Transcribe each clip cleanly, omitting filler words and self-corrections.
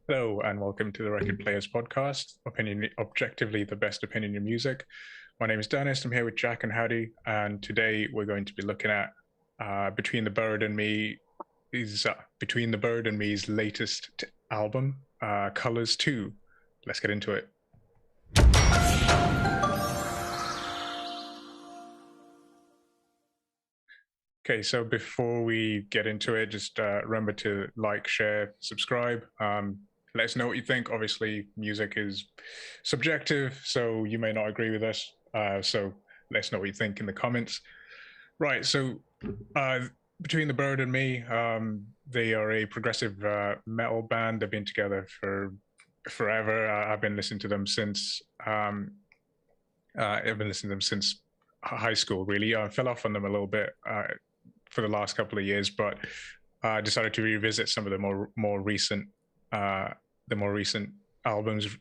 Hello and welcome to the Record Players Podcast. Opinion, objectively the best opinion in music. My name is Dennis. I'm here with Jack and Howdy, and today we're going to be looking at Between the Bird and Me is Between the Bird and Me's latest album, Colors Two. Let's get into it. Okay, so before we get into it, just remember to like, share, subscribe. Let us know what you think. Obviously, music is subjective, so you may not agree with us. So let us know what you think in the comments. Right, so uh, Between the Bird and Me, they are a progressive metal band. They've been together for forever. I've been listening to them since high school. Really, I fell off on them a little bit for the last couple of years, but I decided to revisit some of the more recent albums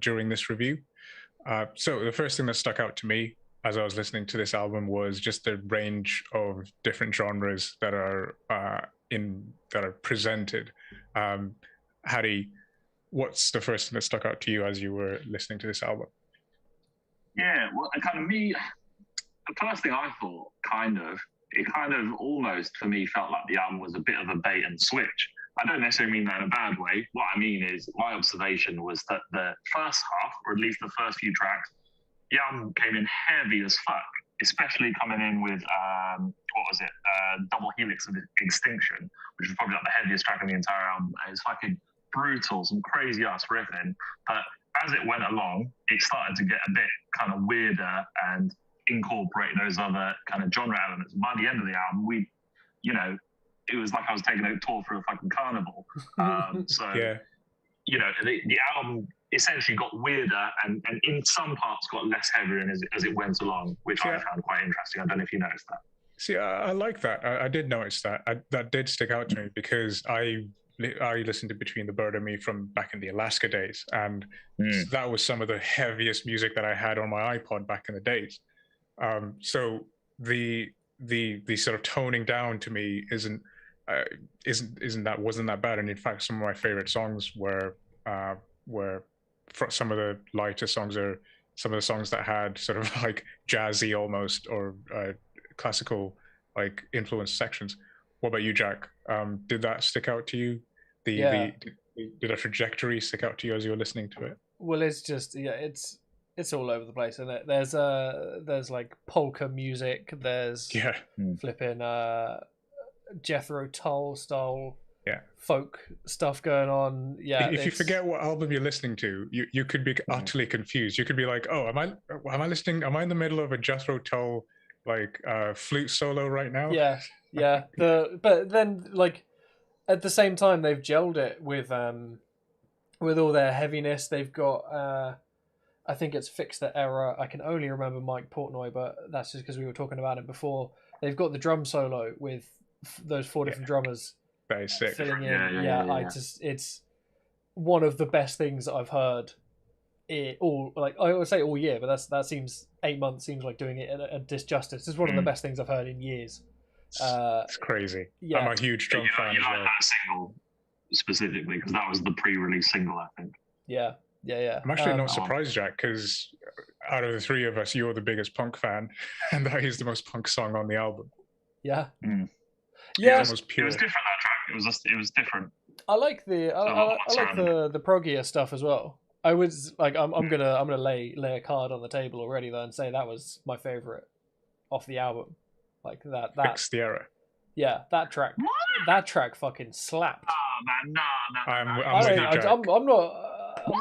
during this review. So the first thing that stuck out to me as I was listening to this album was just the range of different genres that are presented. Hattie, what's the first thing that stuck out to you as you were listening to this album? Yeah, well, the first thing I thought, it kind of almost for me felt like the album was a bit of a bait and switch. I don't necessarily mean that in a bad way. What I mean is, my observation was that the first half, or at least the first few tracks, the album came in heavy as fuck, especially coming in with, Double Helix of Extinction, which is probably like the heaviest track on the entire album. It's fucking brutal, some crazy ass riffing. But as it went along, it started to get a bit kind of weirder and incorporate those other kind of genre elements. By the end of the album, it was like I was taking a tour through a fucking carnival. Yeah. The album essentially got weirder and in some parts got less heavy as it went along, which I found quite interesting. I don't know if you noticed that. See, I like that. I did notice that. That did stick out to me because I listened to Between the Bird and Me from back in the Alaska days, and that was some of the heaviest music that I had on my iPod back in the days. So the sort of toning down to me wasn't that bad, and in fact, some of my favorite songs were some of the lighter songs are some of the songs that had sort of like jazzy almost or classical like influence sections. What about you, Jack? Did that stick out to you? Did a trajectory stick out to you as you were listening to it? Well, it's just it's all over the place, and there's like polka music. There's flipping Jethro Tull style folk stuff going on. Yeah, if you forget what album you're listening to, you could be utterly confused. You could be like, oh, am I listening? Am I in the middle of a Jethro Tull like flute solo right now? Yeah. But then like at the same time they've gelled it with all their heaviness. They've got I think it's Fix the Error. I can only remember Mike Portnoy, but that's just because we were talking about it before. They've got the drum solo with those four different drummers. That is sick. Filling in. It's one of the best things that I've heard. I would say all year, but that seems 8 months seems like doing it a disjustice. It's one of the best things I've heard in years. It's crazy. Yeah. I'm a huge drum fan. You like that single specifically because that was the pre-release single, I think. Yeah. I'm actually not surprised, Jack, because out of the three of us, you're the biggest punk fan, and that is the most punk song on the album. Yeah. Yeah, it was different, that track. It was different. I like the proggier stuff as well. I was like, I'm gonna lay a card on the table already though and say that was my favorite off the album. Like that. Fix the Error. Yeah, that track. What? That track fucking slapped. Oh man, no.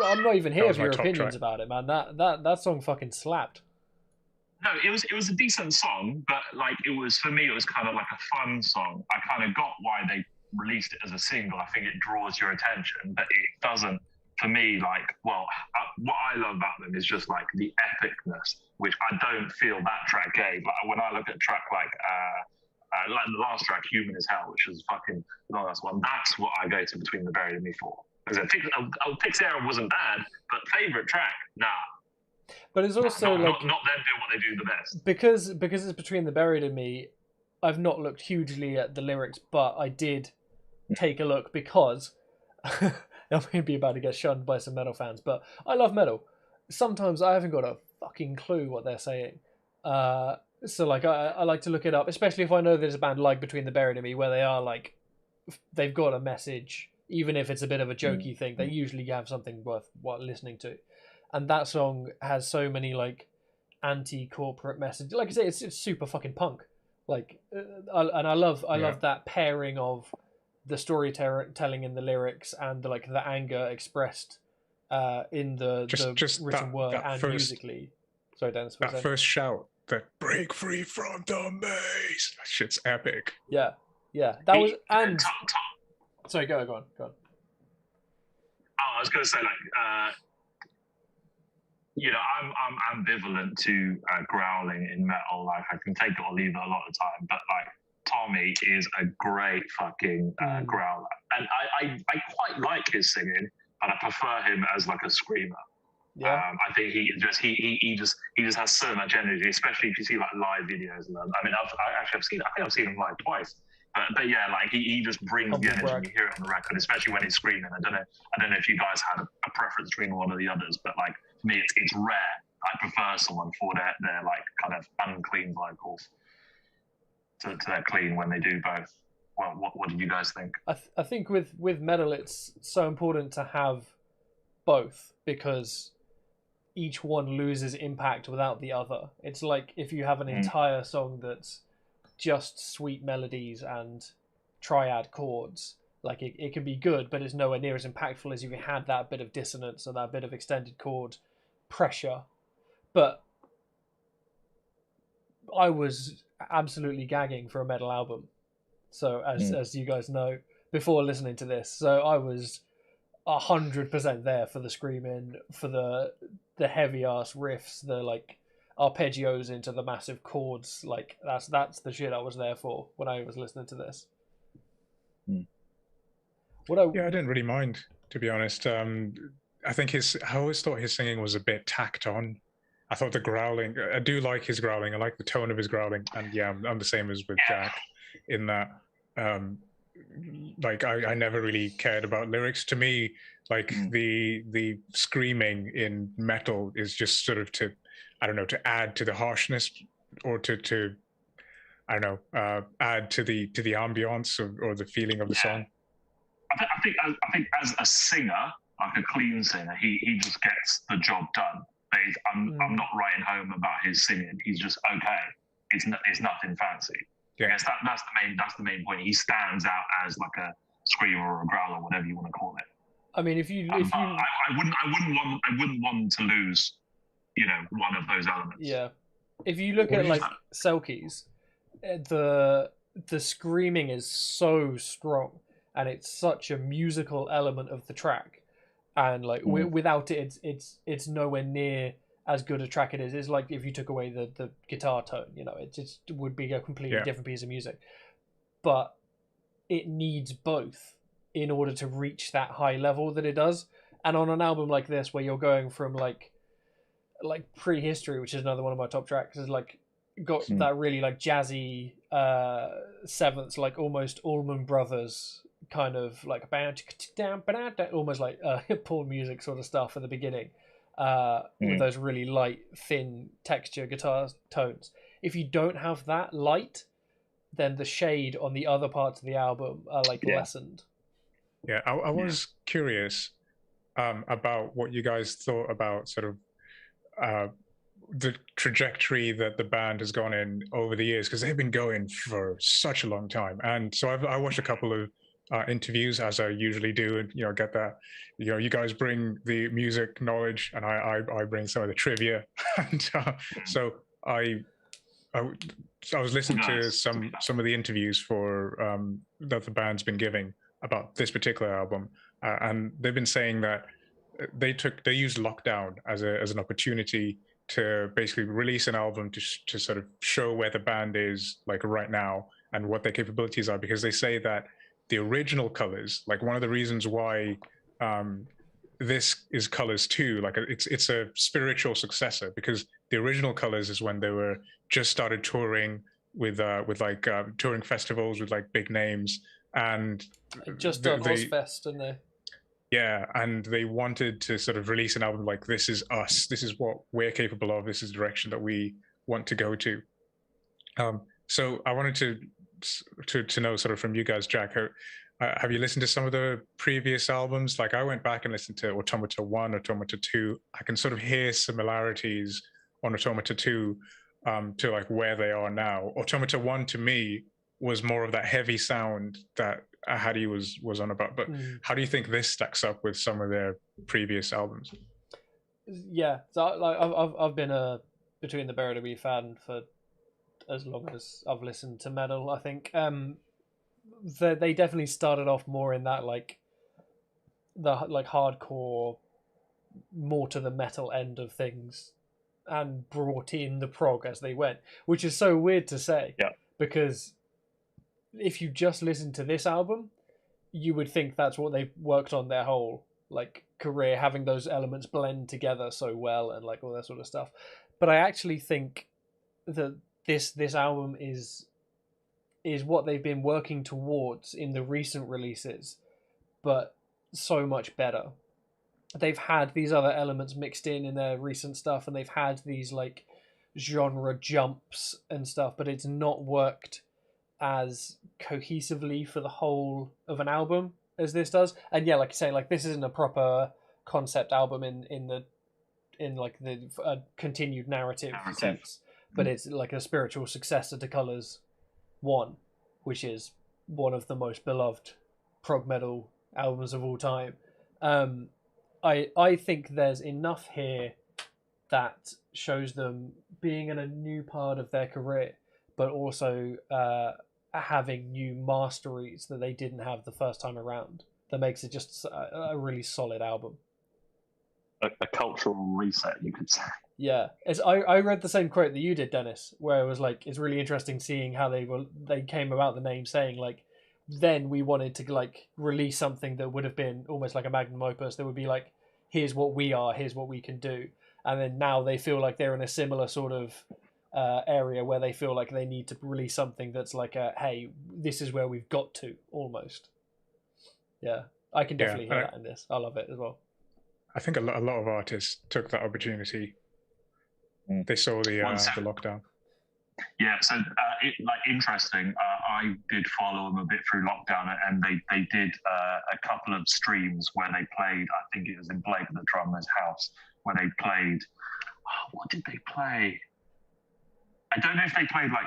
I'm not even here for your opinions about it, man. That song fucking slapped. No, it was a decent song, but like for me it was kind of like a fun song. I kind of got why they released it as a single. I think it draws your attention, but it doesn't. For me, what I love about them is just like the epicness, which I don't feel that track gave. Like when I look at a track like the last track, "Human as Hell," which was fucking the last one. That's what I go to Between the Buried and Me for. Because Fix Error wasn't bad, but favorite track, nah. But it's also not them doing what they do the best. Because it's Between the Buried and Me. I've not looked hugely at the lyrics, but I did take a look because I'm going to be about to get shunned by some metal fans, but I love metal. Sometimes I haven't got a fucking clue what they're saying. So like I like to look it up, especially if I know there's a band like Between the Buried and Me where they are like they've got a message, even if it's a bit of a jokey thing. They usually have something worth listening to, and that song has so many like anti-corporate messages. Like I say, it's super fucking punk. Like, I love that pairing of the storytelling in the lyrics and the anger expressed in the written word and musically. Sorry, Dennis. That first shout, that break free from the maze. That shit's epic. Yeah. That was and. Sorry, go on. Oh, I was going to say I'm ambivalent to growling in metal. Like I can take it or leave it a lot of the time, but like Tommy is a great fucking growler, and I quite like his singing, and I prefer him as like a screamer. Yeah. I think he just has so much energy, especially if you see like live videos of them. I mean, I've seen him live twice. But yeah, like he just brings the energy. You hear it on the record, especially when he's screaming. I don't know if you guys had a preference between one or the others, but like for me, it's rare. I prefer someone for their like kind of unclean vocals to their clean when they do both. Well, what did you guys think? I think with metal, it's so important to have both because each one loses impact without the other. It's like if you have an entire song that's just sweet melodies and triad chords, like it can be good, but it's nowhere near as impactful as if you had that bit of dissonance or that bit of extended chord pressure. But I was absolutely gagging for a metal album, so as you guys know before listening to this, so I was 100% there for the screaming, for the heavy ass riffs, the like arpeggios into the massive chords. Like that's the shit I was there for when I was listening to this. I didn't really mind, to be honest. I think I always thought his singing was a bit tacked on. I thought the growling, I do like his growling. I like the tone of his growling, and yeah, I'm the same as with Jack in that. Like I never really cared about lyrics. To me, like the screaming in metal is just sort of to add to the harshness or to I don't know, add to the ambiance or the feeling of the song. I think as a singer, like a clean singer, he just gets the job done. But I'm not writing home about his singing. He's just okay. It's nothing fancy. Yeah. I guess that's the main point. He stands out as like a screamer or a growler, whatever you want to call it. I mean, I wouldn't want to lose, one of those elements. Yeah, if you look at like Selkies, the screaming is so strong, and it's such a musical element of the track, and like without it, it's nowhere near as good a track it is. It's like if you took away the guitar tone, it just would be a completely different piece of music. But it needs both in order to reach that high level that it does. And on an album like this, where you're going from like Prehistory, which is another one of my top tracks, is like got that really like jazzy sevenths, like almost Allman Brothers kind of like almost like Paul music sort of stuff at the beginning. With those really light, thin texture guitar tones. If you don't have that light, then the shade on the other parts of the album are like lessened. Yeah, I was curious about what you guys thought about sort of the trajectory that the band has gone in over the years, because they've been going for such a long time. And so I watched a couple of interviews, as I usually do, and get that. You guys bring the music knowledge, and I bring some of the trivia. And so I was listening to some of the interviews for that the band's been giving about this particular album, and they've been saying that they used lockdown as an opportunity to basically release an album to sort of show where the band is like right now and what their capabilities are, because they say that the original Colors, like one of the reasons why this is Colors 2, like it's a spiritual successor, because the original Colors is when they were just started touring with touring festivals with like big names, and just done Ozfest, didn't they? Yeah, and they wanted to sort of release an album like this is us, this is what we're capable of, this is the direction that we want to go to. So I wanted to know sort of from you guys, Jack, have you listened to some of the previous albums? Like I went back and listened to Automata 1, Automata 2. I can sort of hear similarities on Automata 2 to like where they are now. Automata 1 to me was more of that heavy sound that Hadi was on about. But how do you think this stacks up with some of their previous albums? Yeah, so like I've been a Between the Buried and Me fan for as long as I've listened to metal. I think they definitely started off more in that like the like hardcore, more to the metal end of things, and brought in the prog as they went, which is so weird to say. Yeah. Because if you just listen to this album, you would think that's what they've worked on their whole like career, having those elements blend together so well and like all that sort of stuff. But I actually think that this album is what they've been working towards in the recent releases, but so much better. They've had these other elements mixed in their recent stuff, and they've had these like genre jumps and stuff, but it's not worked as cohesively for the whole of an album as this does. And yeah, like you say, like this isn't a proper concept album in like the continued narrative sense, but it's like a spiritual successor to Colors 1, which is one of the most beloved prog metal albums of all time. I think there's enough here that shows them being in a new part of their career, but also having new masteries that they didn't have the first time around. That makes it just a really solid album. A cultural reset, you could say. Yeah, I read the same quote that you did, Dennis, where it was like it's really interesting seeing how they came about the name, saying like then we wanted to like release something that would have been almost like a magnum opus that would be like, here's what we are, here's what we can do. And then now they feel like they're in a similar sort of area where they feel like they need to release something that's like a, hey, this is where we've got to, almost. Yeah, I can definitely hear that in this. I love it as well. I think a lot of artists took that opportunity. They saw the lockdown. Yeah, so interesting. I did follow them a bit through lockdown, and they did a couple of streams where they played. I think it was in Blake the drummer's house where they played. What did they play? I don't know if they played like,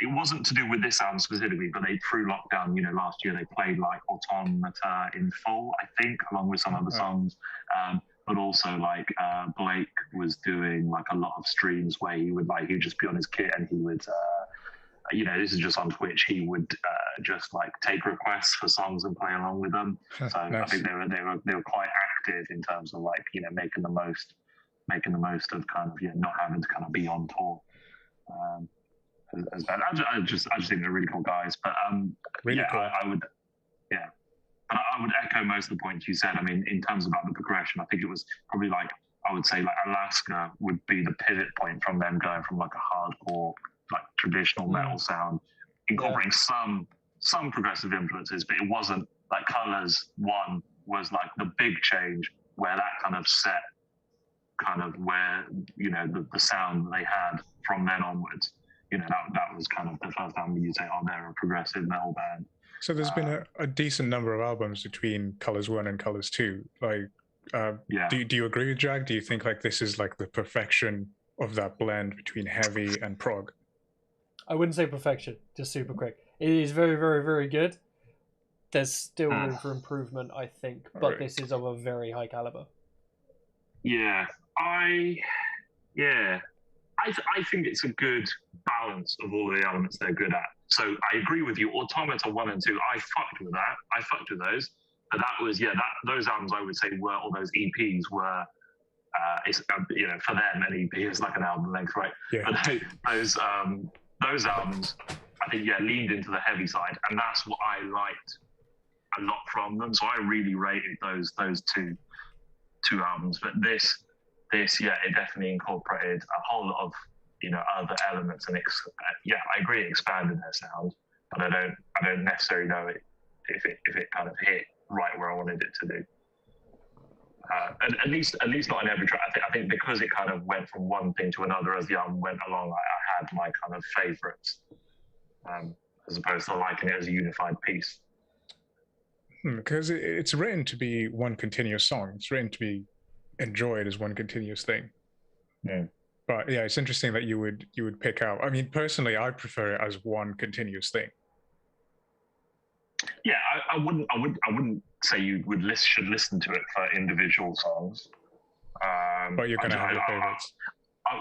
it wasn't to do with this album specifically, but they through lockdown, last year they played like Automata in full, I think, along with some other songs. But also like Blake was doing like a lot of streams where he would just be on his kit and he would, this is just on Twitch. He would just like take requests for songs and play along with them. So nice. I think they were quite active in terms of like making the most of kind of not having to kind of be on tour. I just think they're really cool guys. But really cool. I would. But I would echo most of the points you said. I mean, in terms about the progression, I think it was probably like, I would say like Alaska would be the pivot point from them going from like a hardcore, like traditional metal sound, incorporating some progressive influences, but it wasn't like Colors 1 was like the big change where that kind of set kind of where, the sound they had from then onwards. That was kind of the first time you say, oh, they're a progressive metal band. So there's been a decent number of albums between Colors 1 and Colors 2. Like, do you agree with Jack? Do you think like this is like the perfection of that blend between heavy and prog? I wouldn't say perfection, just super quick. It is very, very, very good. There's still room for improvement, I think, but this is of a very high caliber. Yeah, I think it's a good balance of all the elements they're good at. So I agree with you. Automata 1 and 2, I fucked with that. I fucked with those. But that was, those albums I would say were, or those EPs were, for them, an EP is like an album length, right? Yeah. But those albums, I think, leaned into the heavy side. And that's what I liked a lot from them. So I really rated those two albums. But this, it definitely incorporated a whole lot of other elements, and I agree, it expanded their sound, but I don't necessarily know if it kind of hit right where I wanted it to do. At least not in every track. I think because it kind of went from one thing to another as the album went along, I had my kind of favorites, as opposed to liking it as a unified piece. Because it's written to be one continuous song. It's written to be enjoyed as one continuous thing. Yeah. But yeah, it's interesting that you would pick out. I mean, personally, I prefer it as one continuous thing. Yeah, I wouldn't say you should listen to it for individual songs. But you're gonna have your favorites.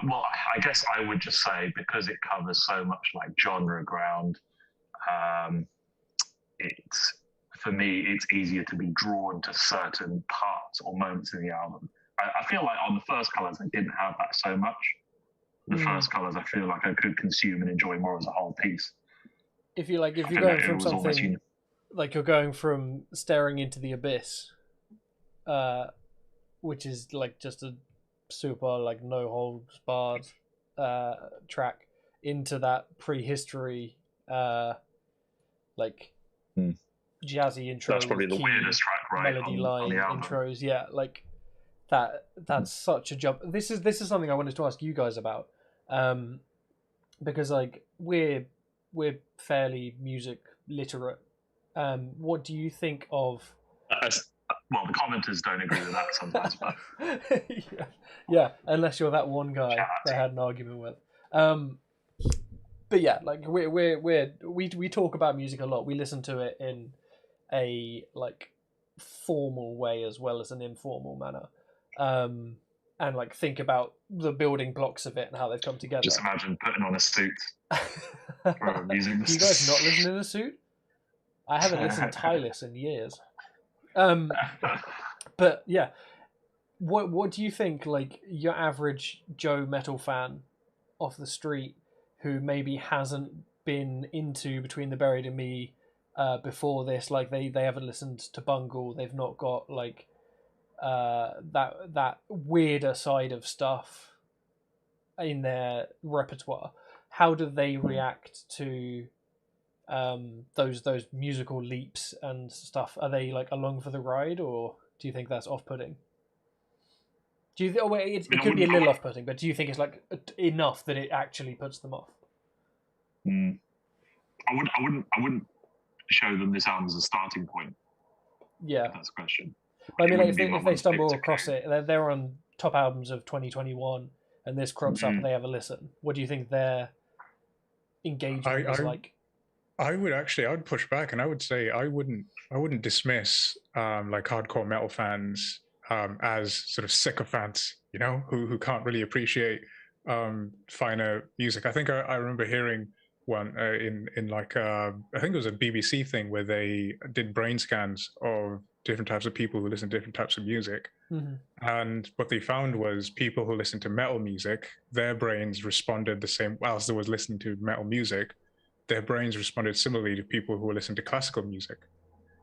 Well, I guess I would just say because it covers so much like genre ground, it's for me it's easier to be drawn to certain parts or moments in the album. I feel like on the first Colours I didn't have that so much. The first Colours I feel like I could consume and enjoy more as a whole piece. If you're going from something like you're going from Staring into the Abyss, which is like just a super like no holds barred track, into that prehistory like jazzy intro. That's probably the weirdest track, right? Melody line intros, yeah, like that's such a jump. This is something I wanted to ask you guys about, because like we're fairly music literate. What do you think of? Well, the commenters don't agree with that sometimes, but yeah, unless you're that one guy that I had an argument with. But yeah, like we talk about music a lot. We listen to it in a like formal way as well as an informal manner, and like think about the building blocks of it and how they've come together. Just imagine putting on a suit for a music. Do you guys not listen in a suit? I haven't listened tieless in years. But yeah, what do you think? Like your average Joe metal fan off the street who maybe hasn't been into Between the Buried and Me before this, like they haven't listened to Bungle, they've not got like that weirder side of stuff in their repertoire. How do they react to those musical leaps and stuff? Are they like along for the ride, or do you think that's off-putting? Do you? It could be a little off-putting, but do you think it's like enough that it actually puts them off? I wouldn't show them this album as a starting point. Yeah, that's a question. I mean, like, if they stumble across it, they're on top albums of 2021, and this crops up and they have a listen. What do you think their engagement is like? I would push back, and I would say I wouldn't dismiss like hardcore metal fans as sort of sycophants, you know, who can't really appreciate finer music. I think I remember hearing one in like I think it was a BBC thing where they did brain scans of different types of people who listen to different types of music, and what they found was people who listened to metal music, their brains responded the same. Whilst they was listening to metal music, their brains responded similarly to people who were listening to classical music.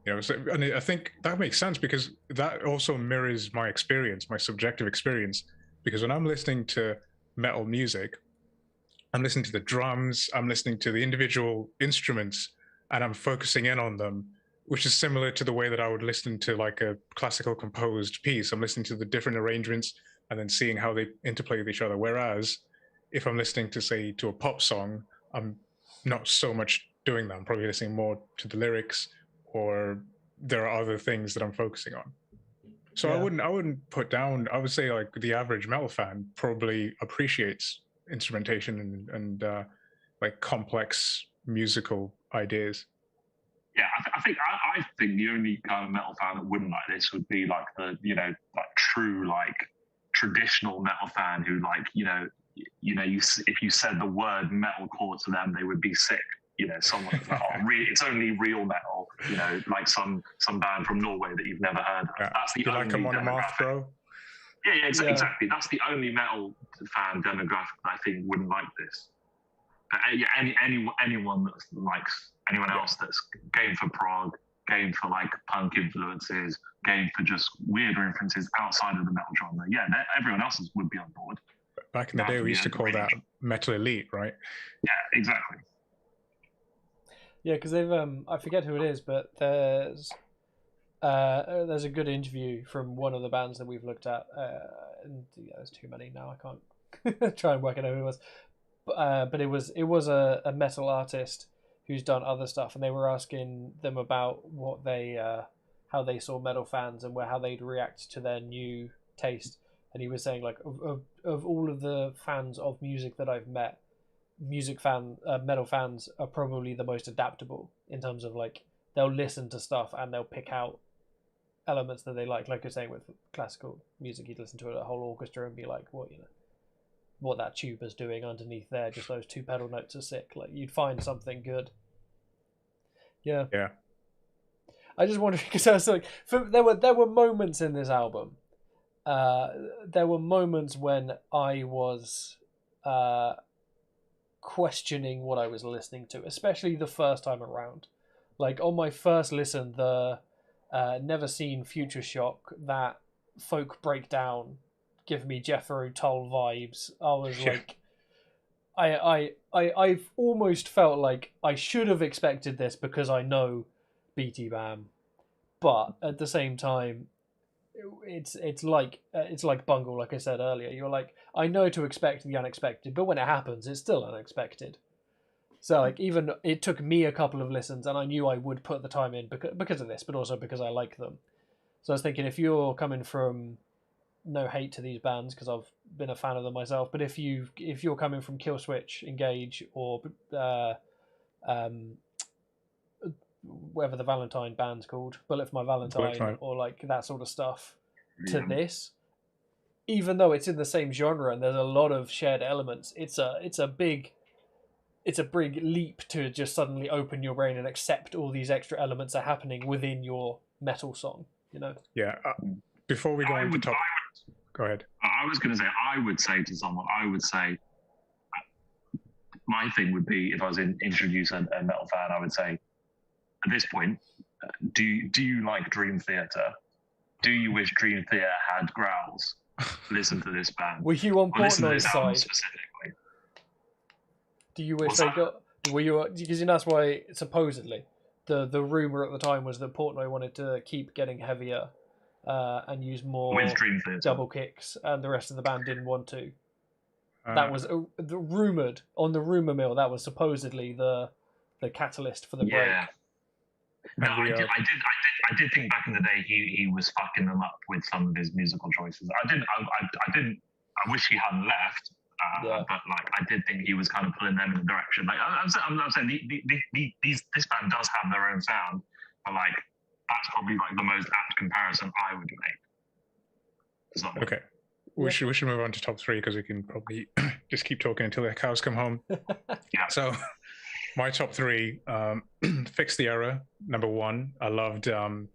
You know, so, and I think that makes sense because that also mirrors my experience, my subjective experience. Because when I'm listening to metal music, I'm listening to the drums, I'm listening to the individual instruments, and I'm focusing in on them, which is similar to the way that I would listen to like a classical composed piece. I'm listening to the different arrangements and then seeing how they interplay with each other. Whereas if I'm listening to, say, to a pop song, I'm not so much doing that. I'm probably listening more to the lyrics, or there are other things that I'm focusing on. So I wouldn't put down. I would say like the average metal fan probably appreciates instrumentation and like complex musical ideas. Yeah, I think the only kind of metal fan that wouldn't like this would be like the like true like traditional metal fan who like if you said the word metalcore to them, they would be sick. You know, someone like, it's only real metal. You know, like some band from Norway that you've never heard of. Yeah. That's the only like them on a Moth, bro. Yeah, exactly. That's the only metal fan demographic that I think wouldn't like this. But anyone that likes anyone else that's game for prog, game for like punk influences, game for just weirder influences outside of the metal genre. Yeah, everyone else would be on board. Back in the day, we used to call that metal elite, right? Yeah, exactly. Yeah, because they've I forget who it is, but there's there's a good interview from one of the bands that we've looked at, and yeah, there's too many now. I can't try and work it out who it was, but it was a metal artist who's done other stuff, and they were asking them about what they how they saw metal fans and how they'd react to their new taste. And he was saying like of all of the fans of music that I've met, metal fans are probably the most adaptable in terms of like they'll listen to stuff and they'll pick out elements that they like you're saying with classical music. You'd listen to a whole orchestra and be like, what that tuba's doing underneath there, just those two pedal notes are sick. Like you'd find something good. Yeah I just wondered because I was like, there were moments in this album. There were moments when I was questioning what I was listening to, especially the first time around. Like on my first listen, the Never Seen Future Shock, that folk breakdown, give me Jethro Tull vibes. I was like, I've almost felt like I should have expected this because I know BT Bam, but at the same time, it's like Bungle, like I said earlier. You're like, I know to expect the unexpected, but when it happens, it's still unexpected. So like, even it took me a couple of listens, and I knew I would put the time in because of this, but also because I like them. So I was thinking, if you're coming from, no hate to these bands because I've been a fan of them myself, but if you're coming from Killswitch, Engage, or whatever the Valentine band's called, Bullet for My Valentine, or like that sort of stuff, to this, even though it's in the same genre and there's a lot of shared elements, it's a big leap to just suddenly open your brain and accept all these extra elements are happening within your metal song, Yeah. Before we go into top, go ahead. I was going to say, I would say to someone, my thing would be, if I was introducing a metal fan, I would say, at this point, do you like Dream Theater? Do you wish Dream Theater had growls? Listen to this band. Were you on Portnoy's side? Specifically. Do you wish they got? Were you? Because that's why supposedly the rumor at the time was that Portnoy wanted to keep getting heavier and use more with Dream Theater double kicks, and the rest of the band didn't want to. That was rumored on the rumor mill. That was supposedly the catalyst for the break. No, I did think back in the day he was fucking them up with some of his musical choices. I wish he hadn't left, but like I did think he was kind of pulling them in the direction. Like I'm not saying this band does have their own sound, but like that's probably like the most apt comparison I would make. Okay, we should move on to top three because we can probably just keep talking until the cows come home. Yeah. So. My top three, Fix the Error, number one. I loved the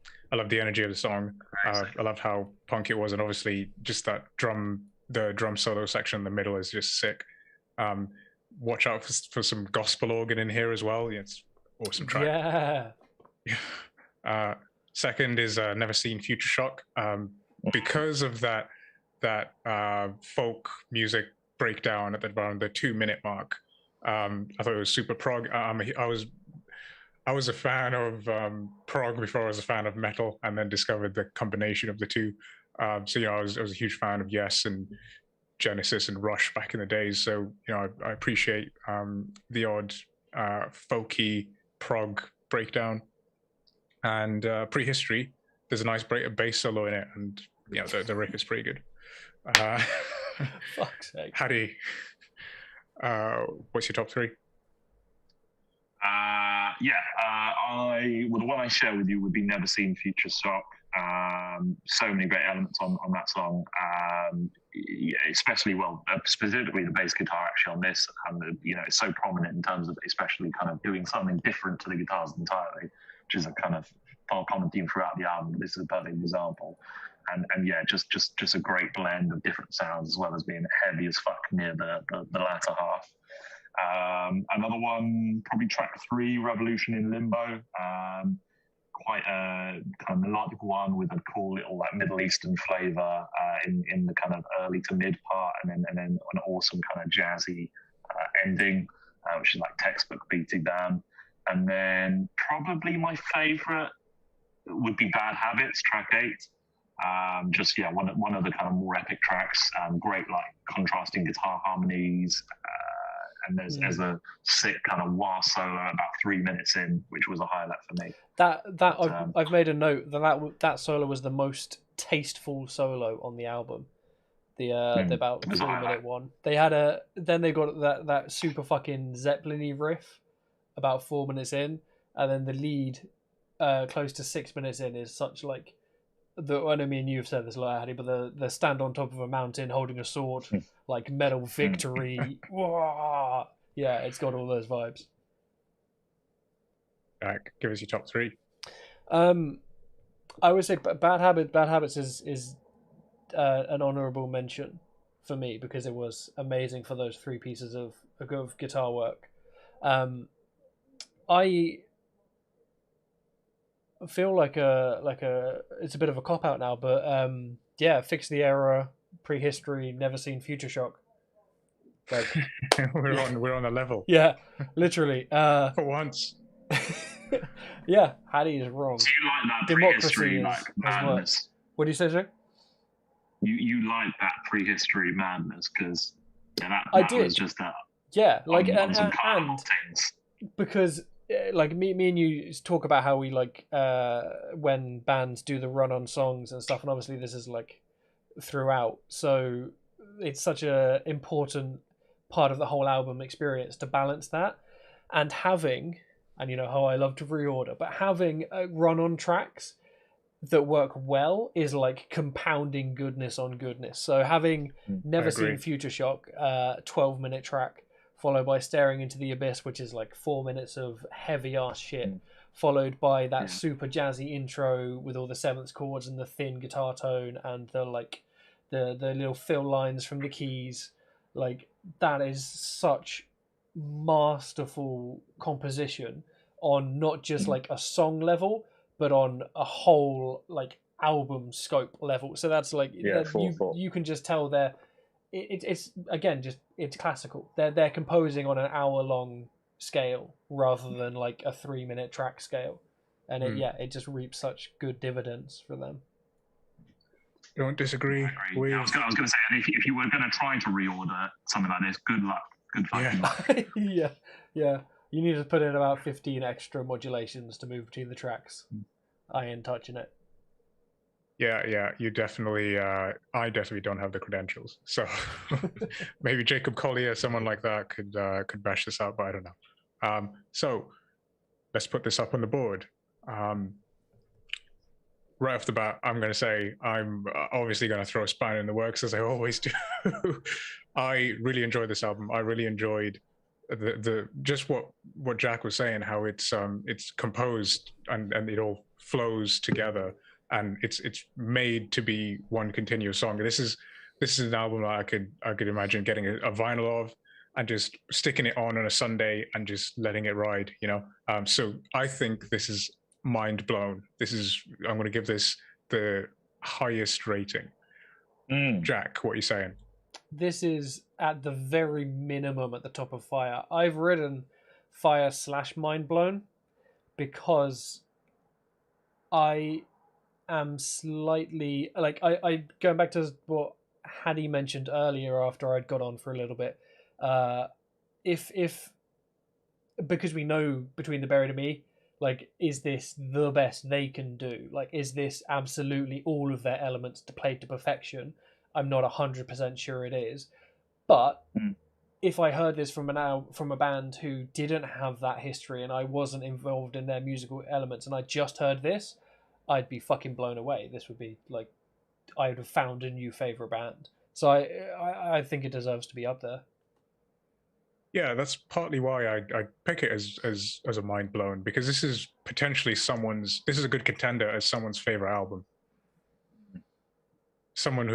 energy of the song. I loved how punk it was, and obviously just the drum solo section in the middle is just sick. Watch out for some gospel organ in here as well. Yeah, it's an awesome track. Yeah. Second is Never Seen Future Shock. Because of that folk music breakdown at around the 2-minute mark. I thought it was super prog. I was a fan of prog before I was a fan of metal, and then discovered the combination of the two. So I was a huge fan of Yes and Genesis and Rush back in the days. So I appreciate the odd folky prog breakdown. And Prehistory, there's a nice bass solo in it, and the riff is pretty good. Fuck's sake. Hattie. What's your top three? The one I share with you would be Never Seen Future Shock. So many great elements on that song. Especially specifically the bass guitar actually on this, and it's so prominent in terms of especially kind of doing something different to the guitars entirely, which is a kind of common theme throughout the album. This is a perfect example. And just a great blend of different sounds, as well as being heavy as fuck near the latter half. Another one, probably track 3, Revolution in Limbo. Quite a kind of melodic one with a cool little like Middle Eastern flavor in the kind of early to mid part, and then an awesome kind of jazzy ending, which is like textbook BT Bam. And then probably my favorite would be Bad Habits, track 8. Just one of the kind of more epic tracks. Great like contrasting guitar harmonies, and there's a sick kind of wah solo about 3 minutes in, which was a highlight for me. I've made a note that solo was the most tasteful solo on the album. The about 3 minute one. They had then they got that super fucking Zeppelin-y riff about 4 minutes in, and then the lead close to 6 minutes in is such like I know me and you have said this a lot, Hattie, but the stand on top of a mountain holding a sword, like metal victory. Wah! Yeah, it's got all those vibes. Give us your top 3. I would say Bad Habits is an honourable mention for me because it was amazing for those 3 pieces of guitar work. I feel like it's a bit of a cop out now, but yeah, Fix the Error, Prehistory, Never Seen Future Shock. Like we're on a level. Yeah, literally. For once. Yeah, Hattie is wrong. So you like that Democracy prehistory like madness? What do you say, sir? You like that prehistory madness because that was just that. Yeah, like and because like me and you talk about how we like when bands do the run on songs and stuff, and obviously this is like throughout, so it's such a important part of the whole album experience to balance that, and having, and you know how I love to reorder, but having run on tracks that work well is like compounding goodness on goodness. So having Never Seen Future Shock, 12-minute track, followed by Staring into the Abyss, which is like 4 minutes of heavy ass shit, followed by that super jazzy intro with all the seventh chords and the thin guitar tone and the like the little fill lines from the keys. Like that is such masterful composition on not just like a song level, but on a whole like album scope level. So that's like you can just tell it's again just it's classical. They're composing on an hour-long scale rather than like a 3-minute track scale, and it just reaps such good dividends for them. Don't disagree. I was going to say, and if you were going to try to reorder something like this, good luck. Good fucking luck. Yeah. You need to put in about 15 extra modulations to move between the tracks. I ain't touching it. Yeah. You definitely. I definitely don't have the credentials. So maybe Jacob Collier, someone like that, could bash this out, but I don't know. So let's put this up on the board. Right off the bat, I'm going to say I'm obviously going to throw a spanner in the works, as I always do. I really enjoyed this album. I really enjoyed the just what Jack was saying, how it's composed and it all flows together, and it's made to be one continuous song. This is an album that I could imagine getting a vinyl of and just sticking it on a Sunday and just letting it ride, you know. So I think this is mind blown. I'm going to give this the highest rating. Jack, what are you saying? This is at the very minimum at the top of Fire. I've written Fire / mind blown because I am slightly like I going back to what Hattie mentioned earlier after I'd got on for a little bit. If because we know Between the Buried and Me, like, is this the best they can do? Like, is this absolutely all of their elements to play to perfection? I'm not 100% sure it is. But if I heard this from a band who didn't have that history and I wasn't involved in their musical elements and I just heard this, I'd be fucking blown away. This would be like, I would have found a new favorite band. So I think it deserves to be up there. Yeah, that's partly why I pick it as a mind blown, because this is potentially this is a good contender as someone's favorite album. Someone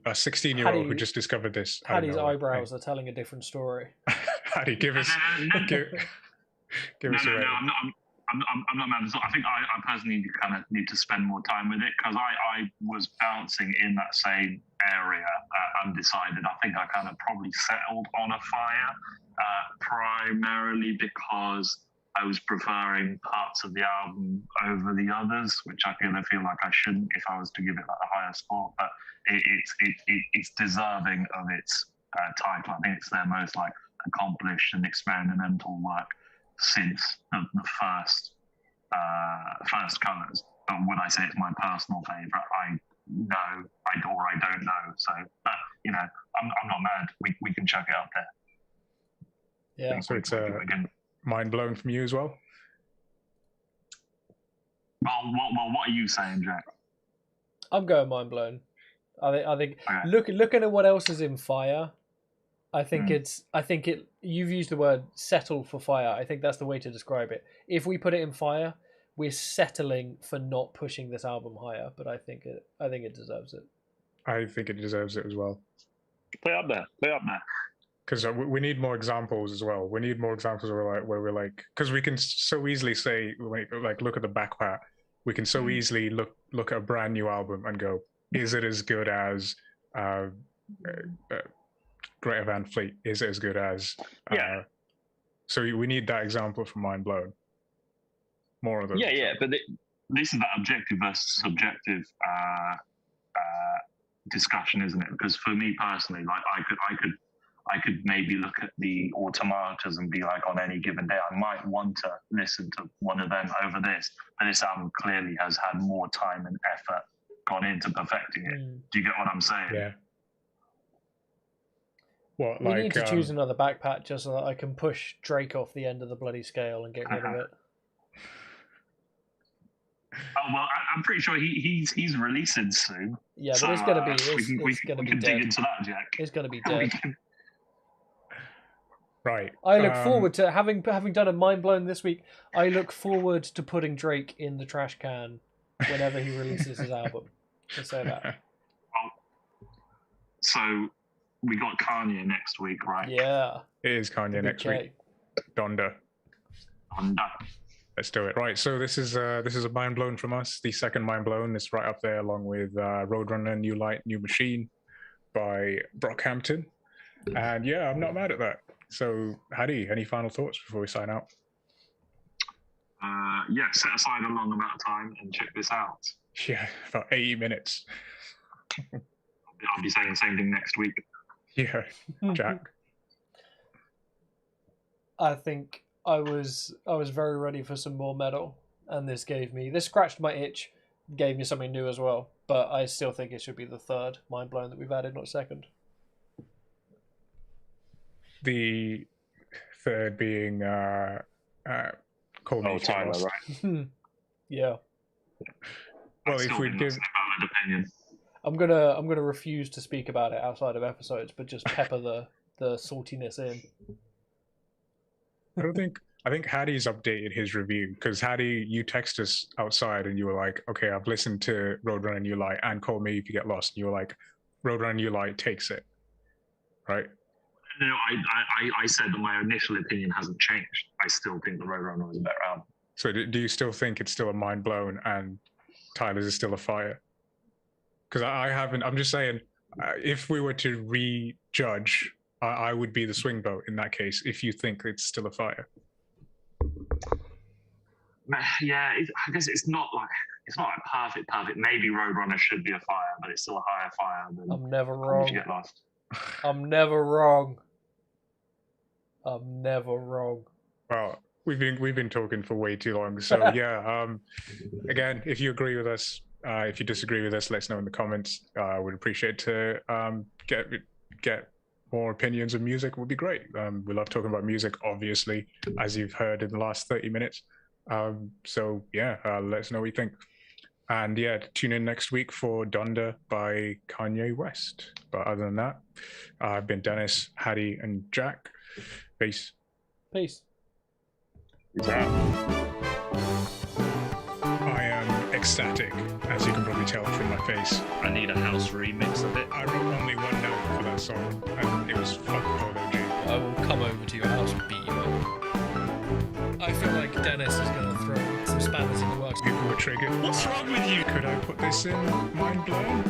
a 16-year-old who just discovered this. Hattie's eyebrows are telling a different story. Hattie, give us away. I'm not mad at all. I think I personally kind of need to spend more time with it because I was bouncing in that same area, undecided. I think I kind of probably settled on a Fire, primarily because I was preferring parts of the album over the others, which I feel like I shouldn't if I was to give it like a higher score. But it's deserving of its title. I think it's their most like accomplished and experimental work since the first Colours. But would I say it's my personal favourite? I don't know. So, but you know, I'm not mad. We can chuck it up there. Yeah. So it's mind blown from you as well. Well, what are you saying, Jack? I'm going mind blown. I think Okay. looking at what else is in Fire, I think you've used the word settle for Fire. I think that's the way to describe it. If we put it in Fire, we're settling for not pushing this album higher, but I think it deserves it. I think it deserves it as well. Put it up there. Because we need more examples as well. We need more examples where we're like, because we can so easily say, like, look at the back part. We can so easily look at a brand new album and go, is it as good as Greta Van Fleet? Is it as good as? So we need that example from Mind Blown. More of those. Yeah, but this is that objective versus subjective discussion, isn't it? Because for me personally, like I could maybe look at the Automatas and be like, on any given day, I might want to listen to one of them over this. But this album clearly has had more time and effort gone into perfecting it. Do you get what I'm saying? Yeah. What, we need to choose another backpack just so that I can push Drake off the end of the bloody scale and get rid of it. Oh well, I'm pretty sure he's releasing soon. Yeah, but it's gonna be we gonna be can dead. dig into that, Jack. It's gonna be dead. Right. I look forward to having done a mind blown this week. I look forward to putting Drake in the trash can whenever he releases his album. Just say that. So we got Kanye next week, right? Yeah. It is Kanye next week. Donda. Let's do it. Right. So this is a mind blown from us. The second mind blown is right up there, along with Roadrunner, New Light, New Machine by Brockhampton. And yeah, I'm not mad at that. So, Hadi, any final thoughts before we sign out? Yeah, set aside a long amount of time and check this out. Yeah, about 80 minutes. I'll be saying the same thing next week. Yeah, Jack. I think I was very ready for some more metal, and this scratched my itch, gave me something new as well. But I still think it should be the third mind blown that we've added, not second. The third being Call Me Tyler, right? Yeah. Well, if we give opinion, I'm gonna refuse to speak about it outside of episodes, but just pepper the saltiness in. I think Hadi's updated his review, because Hadi, you text us outside and you were like, okay, I've listened to Roadrunner New Light and Call Me If You Get Lost. And you were like, Roadrunner New Light takes it, right? No, I said that my initial opinion hasn't changed. I still think the Roadrunner was a better album. So do you still think it's still a mind blown and Tyler's is still a fire? Because I haven't. I'm just saying, if we were to rejudge, I would be the swing vote in that case. If you think it's still a fire. Yeah, I guess it's not like perfect. Maybe Roadrunner should be a fire, but it's still a higher fire than. I'm never wrong. If you get lost. I'm never wrong. I'm never wrong. Well, we've been talking for way too long. So yeah, again, if you agree with us, if you disagree with us, let us know in the comments. We'd appreciate to get more opinions of music. Would be great. We love talking about music, obviously, as you've heard in the last 30 minutes. So yeah, let us know what you think. And yeah, tune in next week for Donda by Kanye West. But other than that, I've been Dennis, Hadi, and Jack. Peace. Peace. I am ecstatic, as you can probably tell from my face. I need a house remix of it. I wrote only one note for that song, and it was fuck Polo G. I will come over to your house and beat you up. I feel like Dennis is going to throw some spanners in the works. People were triggered. What's wrong with you? Could I put this in Mind Blown?